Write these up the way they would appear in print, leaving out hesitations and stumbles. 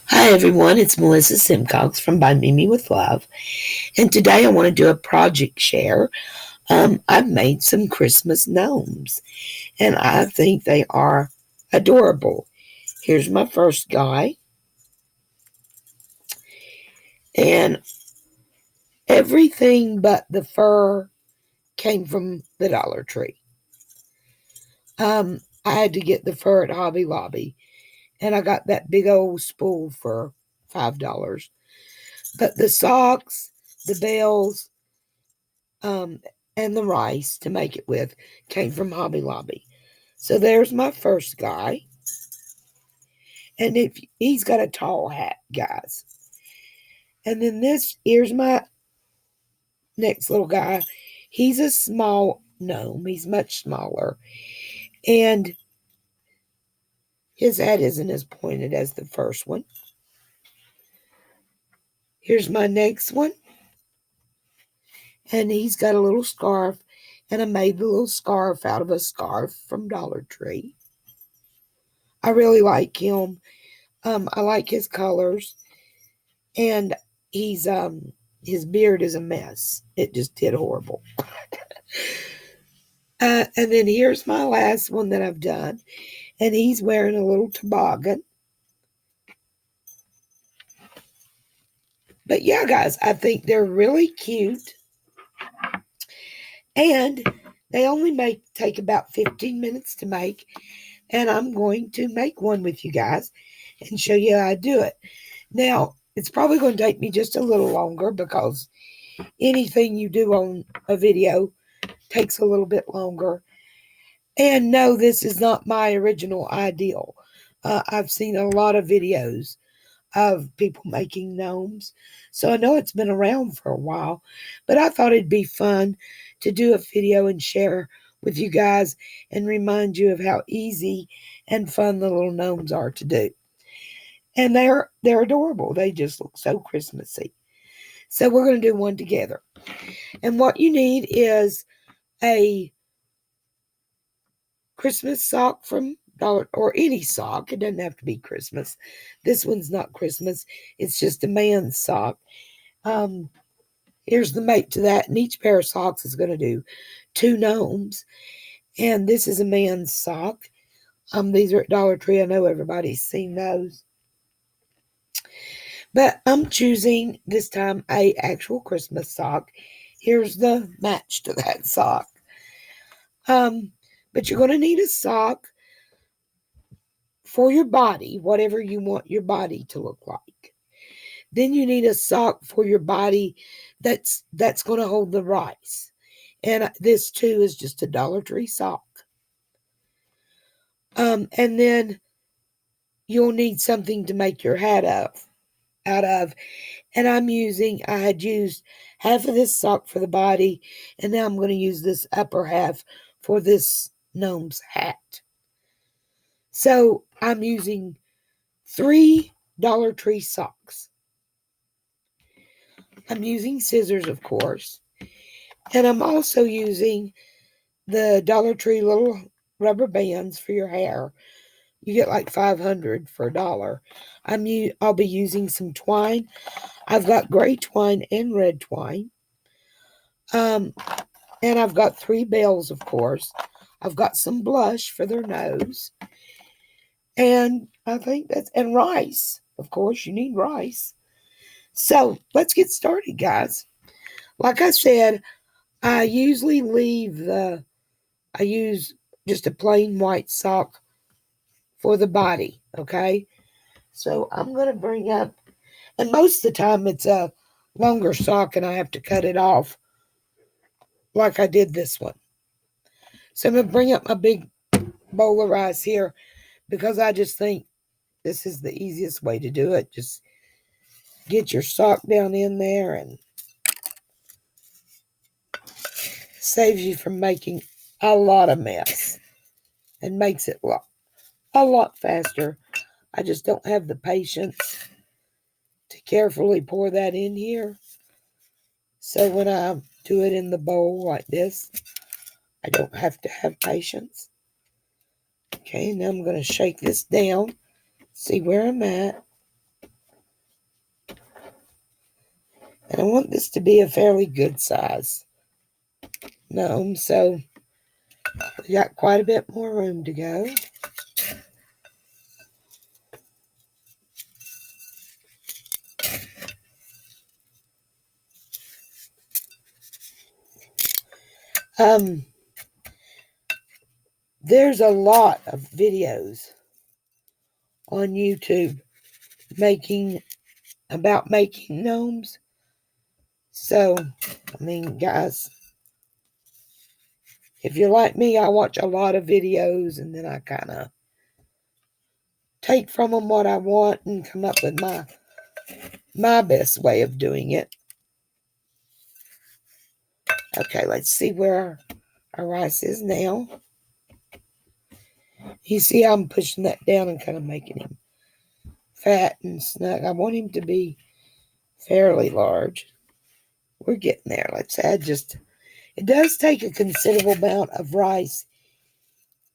Hi everyone, it's Melissa Simcox from By Mimi with Love, and today I want to do a project share. I've made some Christmas gnomes, and I think they are adorable. Here's my first guy, and everything but the fur came from the Dollar Tree. I had to get the fur at Hobby Lobby, and I got that big old spool for $5. But the socks, the bells, um, and the rice to make it with came from Hobby Lobby. So there's my first guy. And if he's got a tall hat, guys. And then here's my next little guy. He's a small gnome. He's much smaller. And his head isn't as pointed as the first one. Here's my next one. And he's got a little scarf. And I made the little scarf out of a scarf from Dollar Tree. I really like him. I like his colors. And he's his beard is a mess. It just did horrible. And then here's my last one that I've done, and he's wearing a little toboggan. But yeah, guys, I think they're really cute, and they only take about 15 minutes to make. And I'm going to make one with you guys and show you how I do it. Now, it's probably going to take me just a little longer because anything you do on a video takes a little bit longer. And no, this is not my original ideal. I've seen a lot of videos of people making gnomes, so I know it's been around for a while, but I thought it'd be fun to do a video and share with you guys and remind you of how easy and fun the little gnomes are to do. And they're adorable. They just look so Christmassy. So we're going to do one together. And what you need is a Christmas sock from Dollar, or any sock. It doesn't have to be Christmas. This one's not Christmas. It's just a man's sock. Um, Here's the mate to that, and each pair of socks is going to do 2 gnomes. And this is a man's sock. These are at Dollar Tree. I know everybody's seen those, but I'm choosing this time a actual Christmas sock. Here's the match to that sock. But you're going to need a sock for your body, whatever you want your body to look like. Then you need a sock for your body that's going to hold the rice. And this too is just a Dollar Tree sock. And then you'll need something to make your hat out of. And I had used half of this sock for the body, and now I'm going to use this upper half for this gnome's hat. So I'm using 3 Dollar Tree socks. I'm using scissors, of course, and I'm also using the Dollar Tree little rubber bands for your hair. You get like 500 for $1. I'll be using some twine. I've got gray twine and red twine. Um, and I've got 3 bells, of course. I've got some blush for their nose. And I think and rice. Of course, you need rice. So let's get started, guys. Like I said, I usually I use just a plain white sock for the body, okay? So I'm going to bring up, and most of the time it's a longer sock and I have to cut it off like I did this one. So I'm going to bring up my big bowl of rice here because I just think this is the easiest way to do it. Just get your sock down in there and saves you from making a lot of mess and makes it a lot faster. I just don't have the patience to carefully pour that in here. So when I do it in the bowl like this, I don't have to have patience. Okay, now I'm going to shake this down, see where I'm at. And I want this to be a fairly good size gnome, so we got quite a bit more room to go. There's a lot of videos on YouTube about making gnomes. So, I mean, guys, if you're like me, I watch a lot of videos and then I kind of take from them what I want and come up with my best way of doing it. Okay, let's see where our rice is now. You see I'm pushing that down and kind of making him fat and snug. I want him to be fairly large. We're getting there. Let's add it does take a considerable amount of rice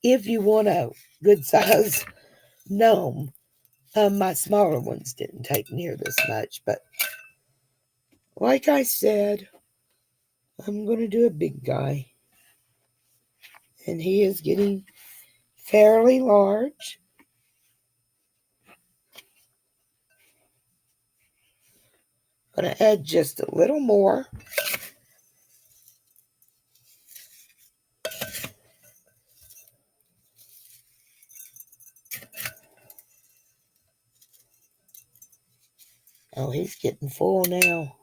if you want a good size gnome. My smaller ones didn't take near this much, but like I said, I'm going to do a big guy. And he is getting fairly large. I'm going to add just a little more. Oh, he's getting full now.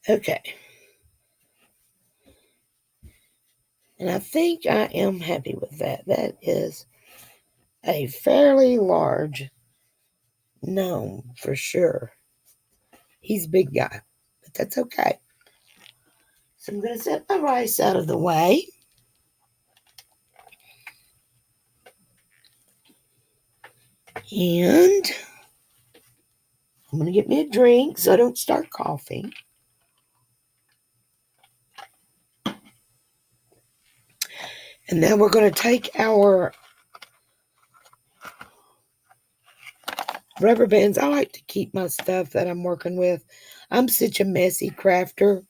Okay. And I think I am happy with that. That is a fairly large gnome for sure. He's a big guy, but that's okay. So I'm going to set my rice out of the way. And I'm going to get me a drink so I don't start coughing. And now we're going to take our rubber bands. I like to keep my stuff that I'm working with. I'm such a messy crafter.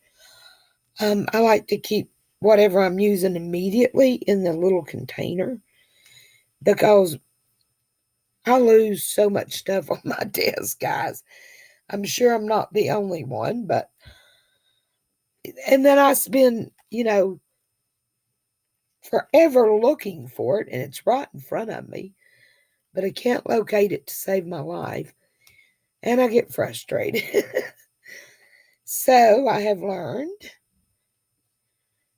I like to keep whatever I'm using immediately in the little container because I lose so much stuff on my desk, guys. I'm sure I'm not the only one, and then I spend, forever looking for it and it's right in front of me, but I can't locate it to save my life and I get frustrated. So I have learned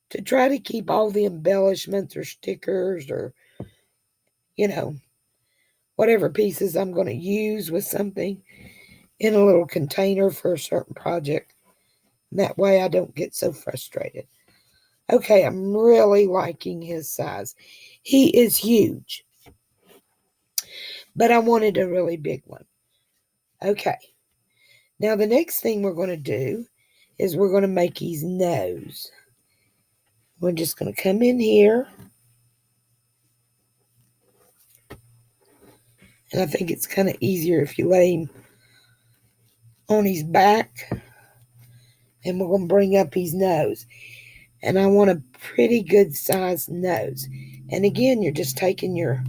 to try to keep all the embellishments or stickers or, whatever pieces I'm going to use with something in a little container for a certain project. And that way I don't get so frustrated. Okay, I'm really liking his size. He is huge, but I wanted a really big one. Okay, now the next thing we're going to do is we're going to make his nose. We're just going to come in here. And I think it's kind of easier if you lay him on his back. And we're going to bring up his nose. And I want a pretty good sized nose. And again, you're just taking your...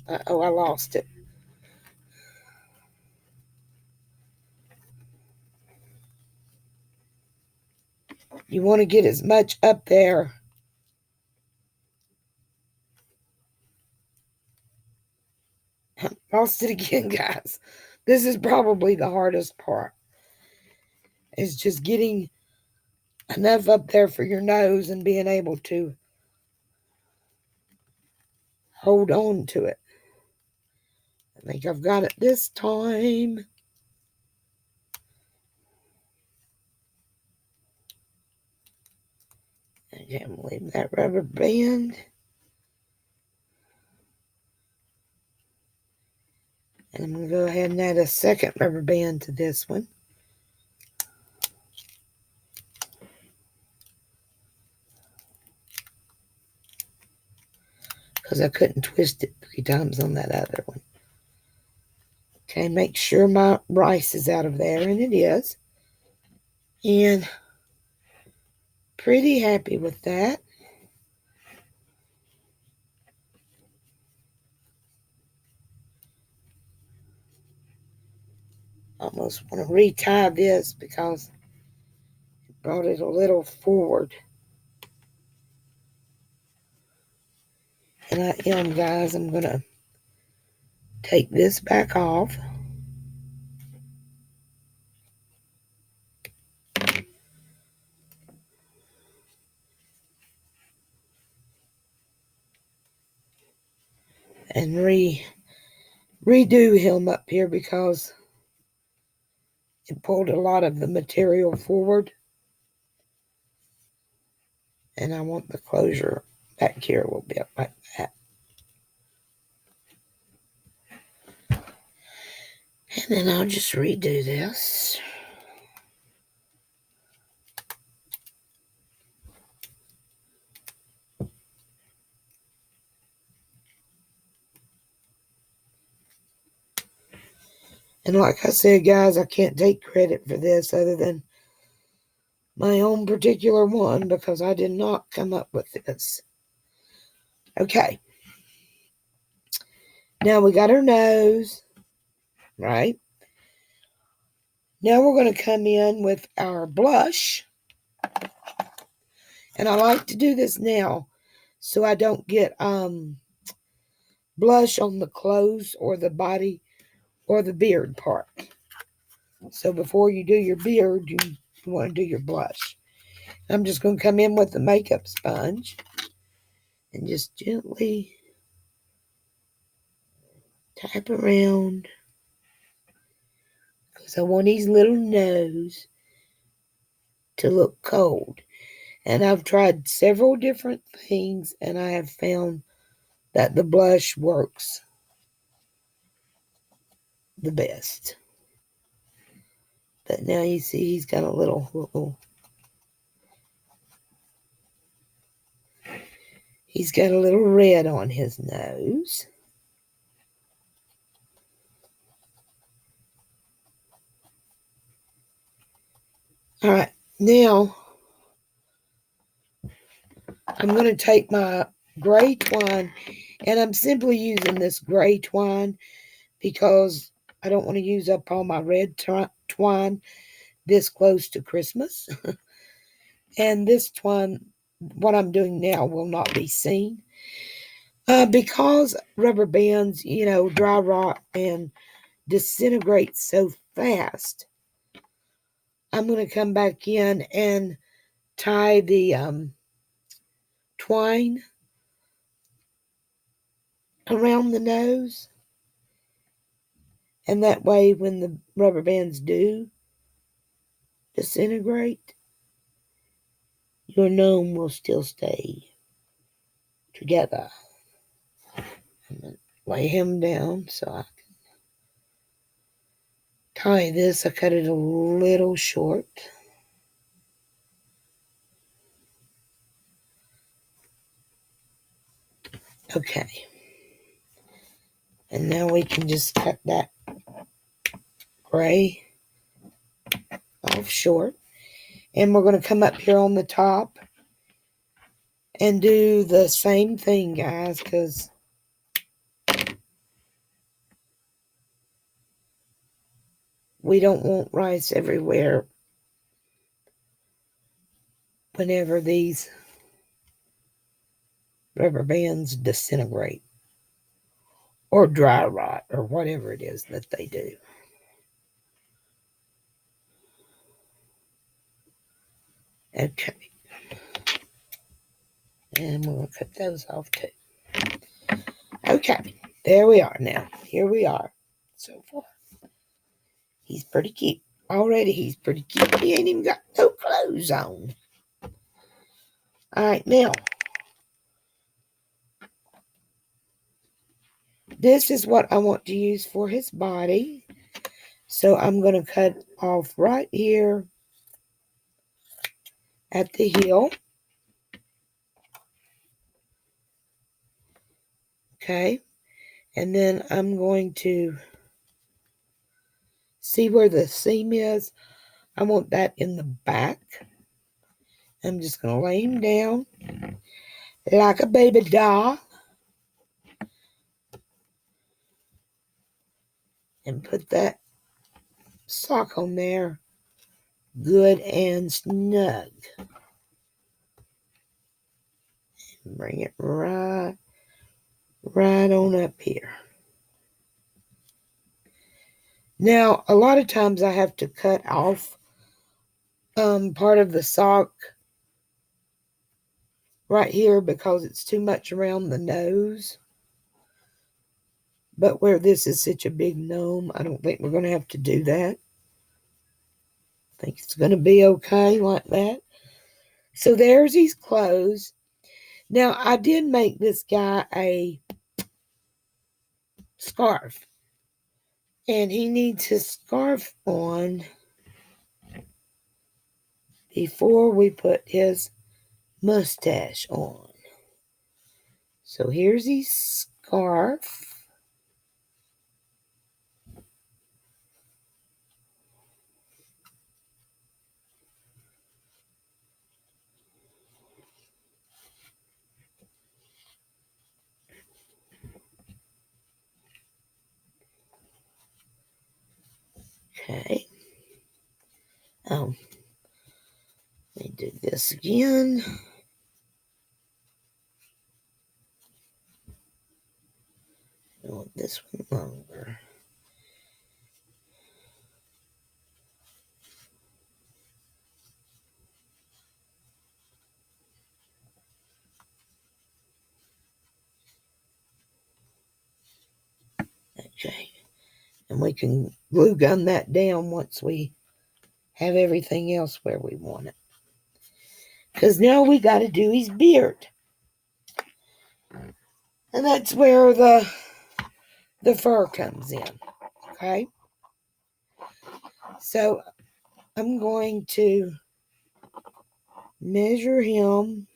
Uh-oh, I lost it. You want to get as much up there. Lost it again, guys. This is probably the hardest part. Is just getting enough up there for your nose and being able to hold on to it. I think I've got it this time. Okay, I'm gonna leave that rubber band. And I'm going to go ahead and add a second rubber band to this one. Because I couldn't twist it 3 times on that other one. Okay, make sure my rice is out of there, and it is. And pretty happy with that. Almost want to retie this because it brought it a little forward. And I am, guys, I'm going to take this back off. And redo him up here because it pulled a lot of the material forward. And I want the closure back here a little bit like that. And then I'll just redo this. And like I said, guys, I can't take credit for this other than my own particular one because I did not come up with this. Okay. Now we got our nose, right? Now we're going to come in with our blush. And I like to do this now so I don't get blush on the clothes or the body or the beard part. So before you do your beard, you want to do your blush. I'm just going to come in with the makeup sponge and just gently tap around because I want his little nose to look cold. And I've tried several different things and I have found that the blush works the best. But now you see he's got a little he's got a little red on his nose. All right, now I'm going to take my gray twine, and I'm simply using this gray twine because I don't want to use up all my red twine this close to Christmas. And this twine, what I'm doing now, will not be seen. Because rubber bands, dry rot and disintegrate so fast, I'm going to come back in and tie the twine around the nose. And that way, when the rubber bands do disintegrate, your gnome will still stay together. I'm going to lay him down so I can tie this. I cut it a little short. Okay. And now we can just cut that gray off short. And we're going to come up here on the top and do the same thing, guys, because we don't want rice everywhere whenever these rubber bands disintegrate or dry rot or whatever it is that they do. Okay. And we'll cut those off too. Okay. There we are now. Here we are so far. He's pretty cute. Already he's pretty cute. He ain't even got no clothes on. All right, now. This is what I want to use for his body. So I'm going to cut off right here at the heel. Okay. And then I'm going to See where the seam is? I want that in the back. I'm just going to lay him down like a baby doll and put that sock on there good and snug. Bring it right on up here. Now, a lot of times I have to cut off part of the sock right here because it's too much around the nose. But where this is such a big gnome, I don't think we're going to have to do that. I think it's going to be okay like that. So there's his clothes. Now, I did make this guy a scarf. And he needs his scarf on before we put his mustache on. So here's his scarf. Okay. Let me do this again. I want this one longer. Okay. And we can glue gun that down once we have everything else where we want it. Because now we got to do his beard. And that's where the fur comes in. Okay. So I'm going to measure him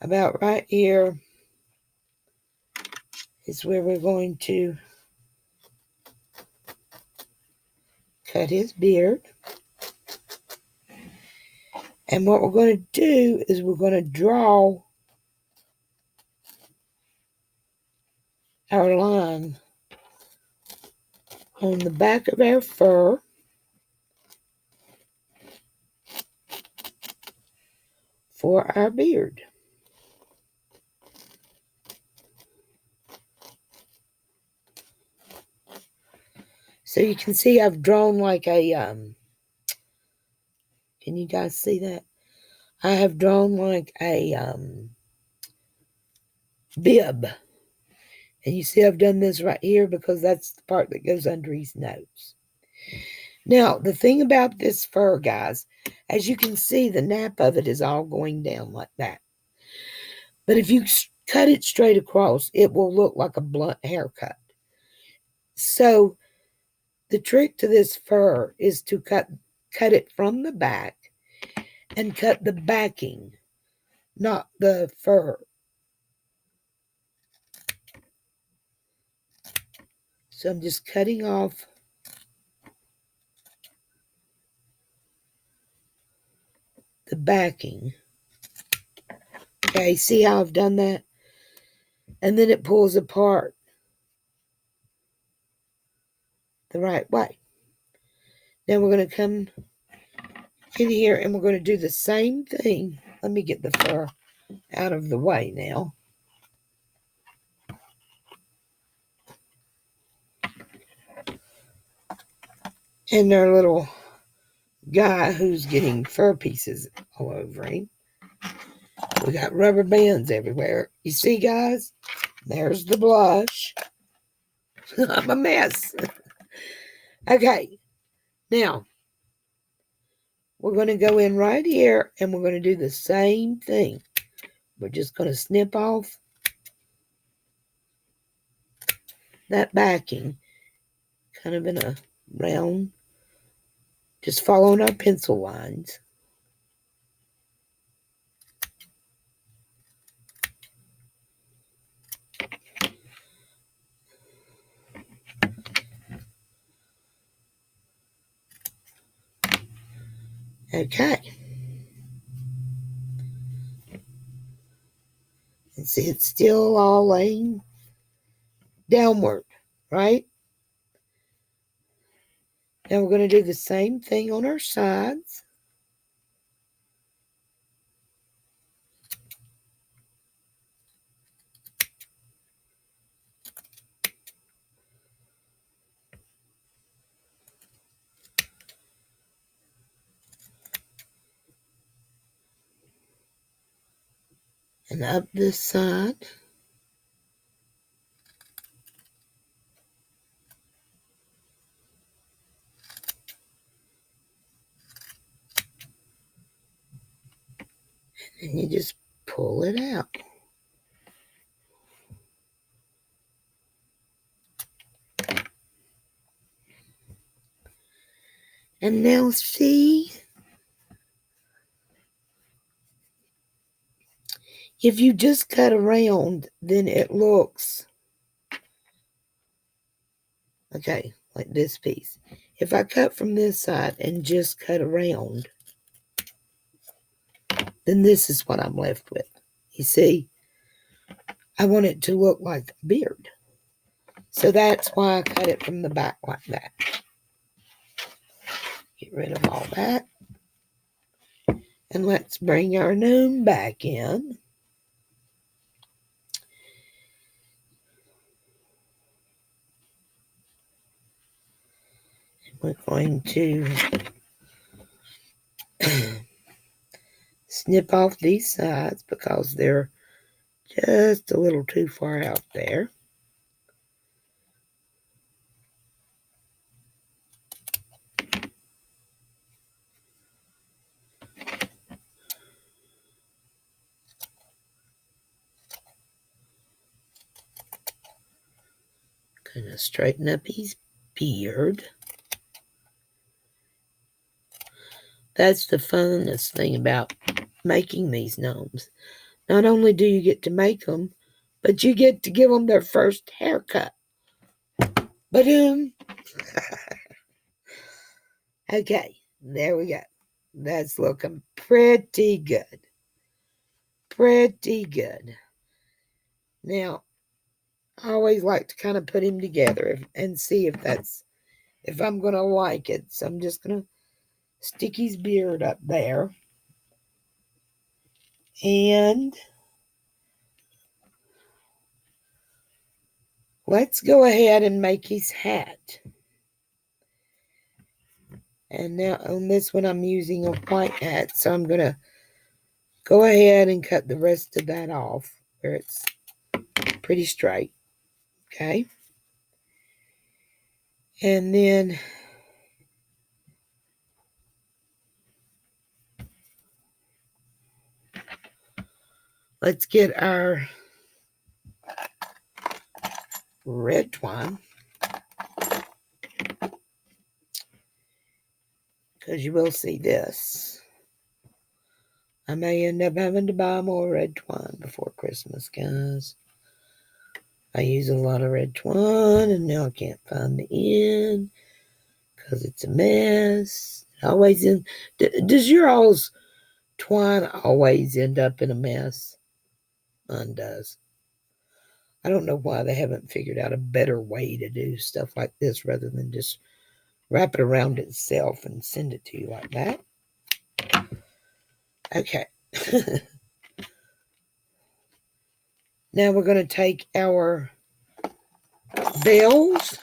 about right here is where we're going to cut his beard. And what we're going to do is we're going to draw our line on the back of our fur for our beard. So you can see I've drawn like a, can you guys see that? I have drawn like a bib. And you see I've done this right here because that's the part that goes under his nose. Now, the thing about this fur, guys, as you can see, the nap of it is all going down like that. But if you cut it straight across, it will look like a blunt haircut. So the trick to this fur is to cut it from the back and cut the backing, not the fur. So I'm just cutting off the backing. Okay, see how I've done that? And then it pulls apart the right way. Now we're going to come in here and we're going to do the same thing. Let me get the fur out of the way now. And our little guy who's getting fur pieces all over him. We got rubber bands everywhere. You see, guys? There's the blush. I'm a mess. Okay. Now, we're going to go in right here and we're going to do the same thing. We're just going to snip off that backing, kind of in a round, just following our pencil lines. Okay. And see, it's still all laying downward, right? Now we're going to do the same thing on our sides. And up this side. And you just pull it out. And now see, if you just cut around, then it looks, okay, like this piece. If I cut from this side and just cut around, then this is what I'm left with. You see, I want it to look like a beard. So that's why I cut it from the back like that. Get rid of all that. And let's bring our gnome back in. We're going to snip off these sides because they're just a little too far out there. Gonna straighten up his beard. That's the funnest thing about making these gnomes. Not only do you get to make them, but you get to give them their first haircut. Ba-doom! Okay, there we go. That's looking pretty good. Pretty good. Now, I always like to kind of put him together and see if I'm going to like it. So I'm just going to stick his beard up there. And let's go ahead and make his hat. And now on this one, I'm using a white hat. So I'm going to go ahead and cut the rest of that off where it's pretty straight. Okay. And then let's get our red twine. Because you will see this. I may end up having to buy more red twine before Christmas, guys. I use a lot of red twine, and now I can't find the end because it's a mess. Does your all's twine always end up in a mess? Mine does. I don't know why they haven't figured out a better way to do stuff like this rather than just wrap it around itself and send it to you like that. Okay. Now we're going to take our bells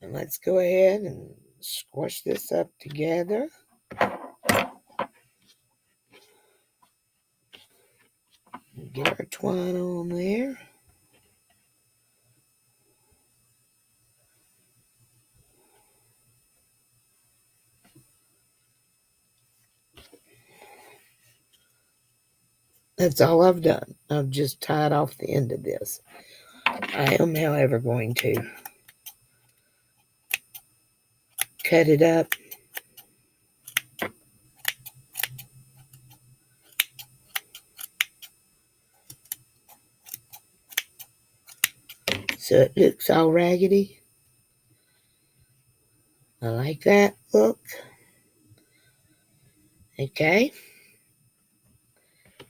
and let's go ahead and squash this up together. Get our twine on there. That's all I've done. I've just tied off the end of this. I am, however, going to cut it up. So it looks all raggedy. I like that look. Okay.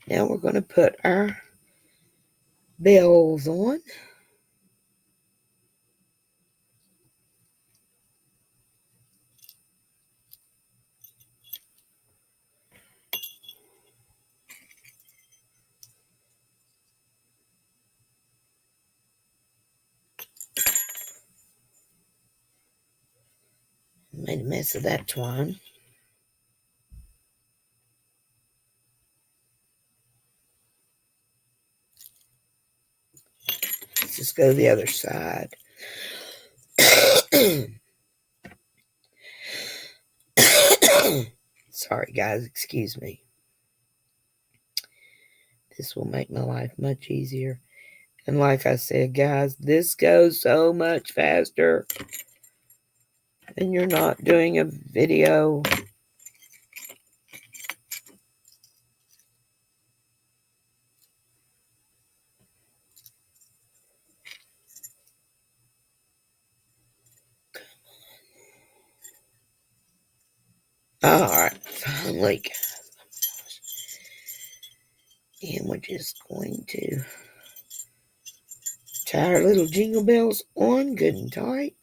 Now we're going to put our bells on. Made a mess of that twine. Let's just go to the other side. Sorry, guys, excuse me. This will make my life much easier. And like I said, guys, this goes so much faster. And you're not doing a video. Alright, finally. And we're just going to tie our little jingle bells on good and tight.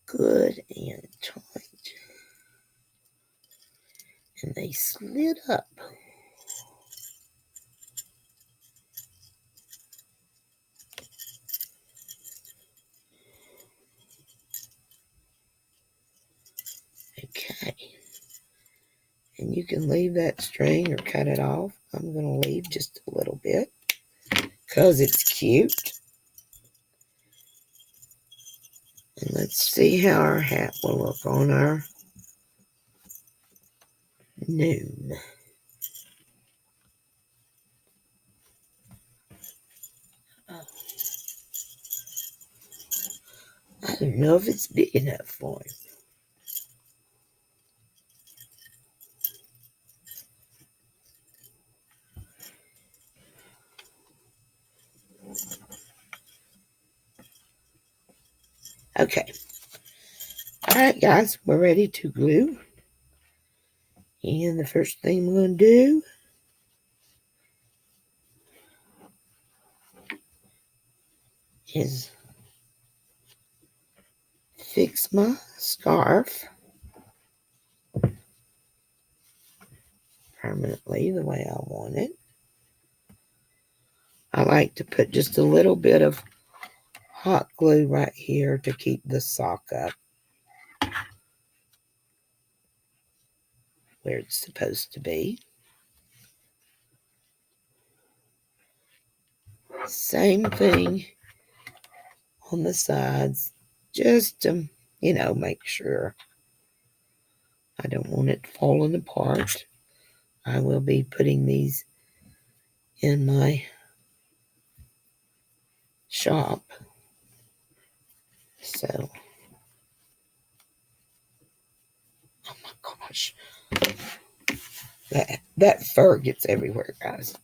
Good and tight. And they slid up. Okay. And you can leave that string or cut it off. I'm going to leave just a little bit because it's cute. And let's see how our hat will look on our gnome. Oh, I don't know if it's big enough for him. Okay. Alright, guys, we're ready to glue. And the first thing we're going to do is fix my scarf permanently the way I want it. I like to put just a little bit of hot glue right here to keep the sock up where it's supposed to be. Same thing on the sides, just to, make sure. I don't want it falling apart. I will be putting these in my shop. So, oh my gosh. That fur gets everywhere, guys.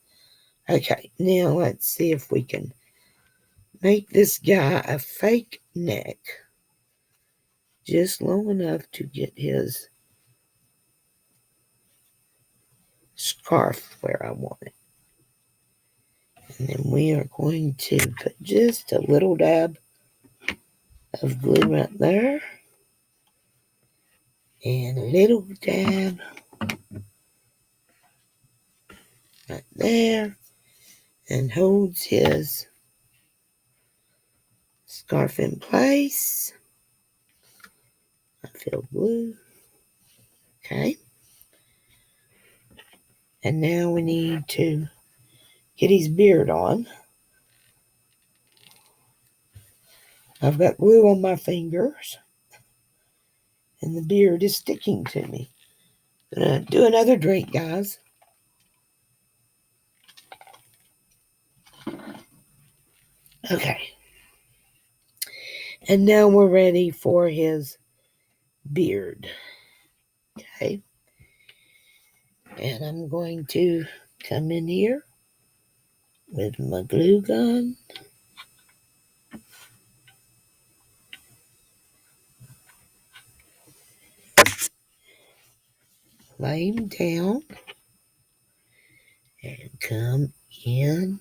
Okay, now let's see if we can make this guy a fake neck. Just long enough to get his scarf where I want it. And then we are going to put just a little dab of glue right there. And a little dab right there. And holds his scarf in place. I feel glue. Okay. And now we need to get his beard on. I've got glue on my fingers. And the beard is sticking to me. Gonna do another drink, guys. Okay. And now we're ready for his beard. Okay. And I'm going to come in here with my glue gun. lay him down and come in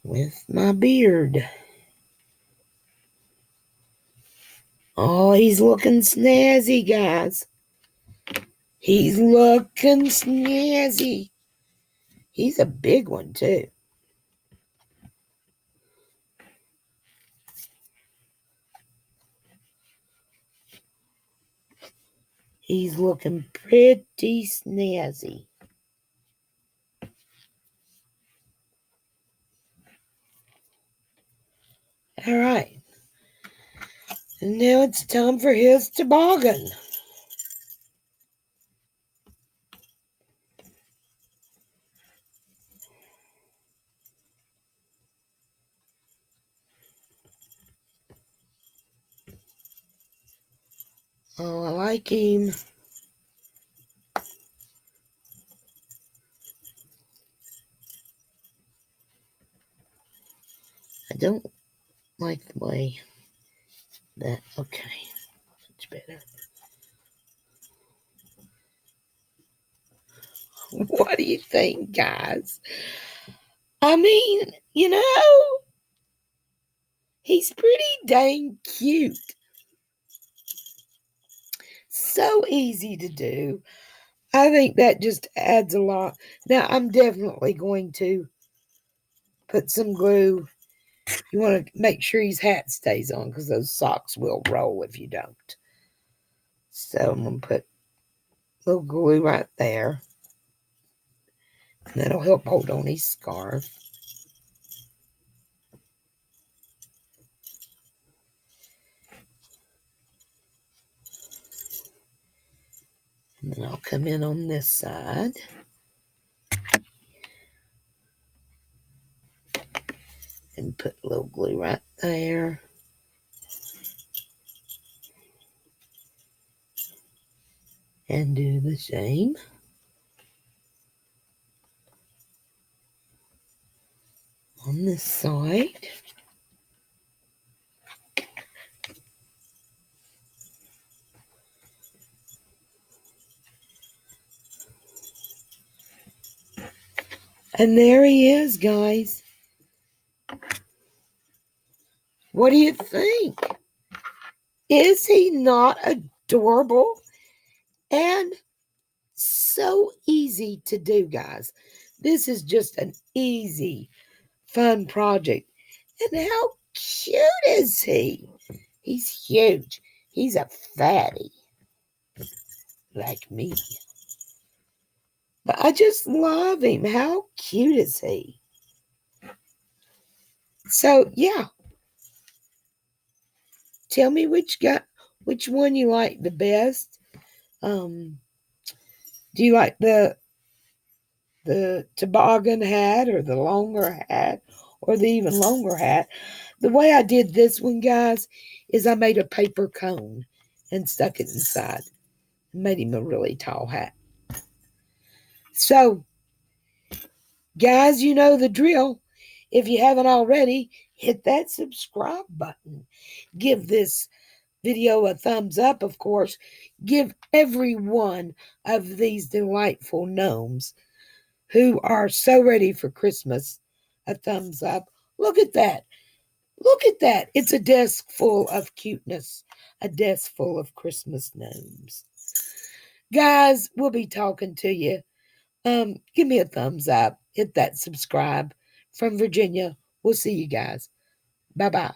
with my beard. Oh, he's looking snazzy, guys. He's looking snazzy. He's a big one, too. He's looking pretty snazzy. All right. And now it's time for his toboggan. Oh, I like him. I don't like the way that, okay, much better. What do you think, guys? I mean, he's pretty dang cute. So easy to do. I think that just adds a lot. Now, I'm definitely going to put some glue. You want to make sure his hat stays on because those socks will roll if you don't. So I'm going to put a little glue right there. And that'll help hold on his scarf. And then I'll come in on this side. And put a little glue right there. And do the same. On this side. And there he is, guys. What do you think? Is he not adorable? And so easy to do, guys. This is just an easy, fun project. And how cute is he? He's huge. He's a fatty, like me. But I just love him. How cute is he? So, yeah. Tell me which one you like the best. Do you like the toboggan hat or the longer hat or the even longer hat? The way I did this one, guys, is I made a paper cone and stuck it inside. Made him a really tall hat. So, guys, you know the drill. If you haven't already, hit that subscribe button. Give this video a thumbs up, of course. Give every one of these delightful gnomes who are so ready for Christmas a thumbs up. Look at that. Look at that. It's a desk full of cuteness, a desk full of Christmas gnomes. Guys, we'll be talking to you. Give me a thumbs up. Hit that subscribe. From Virginia, we'll see you guys. Bye-bye.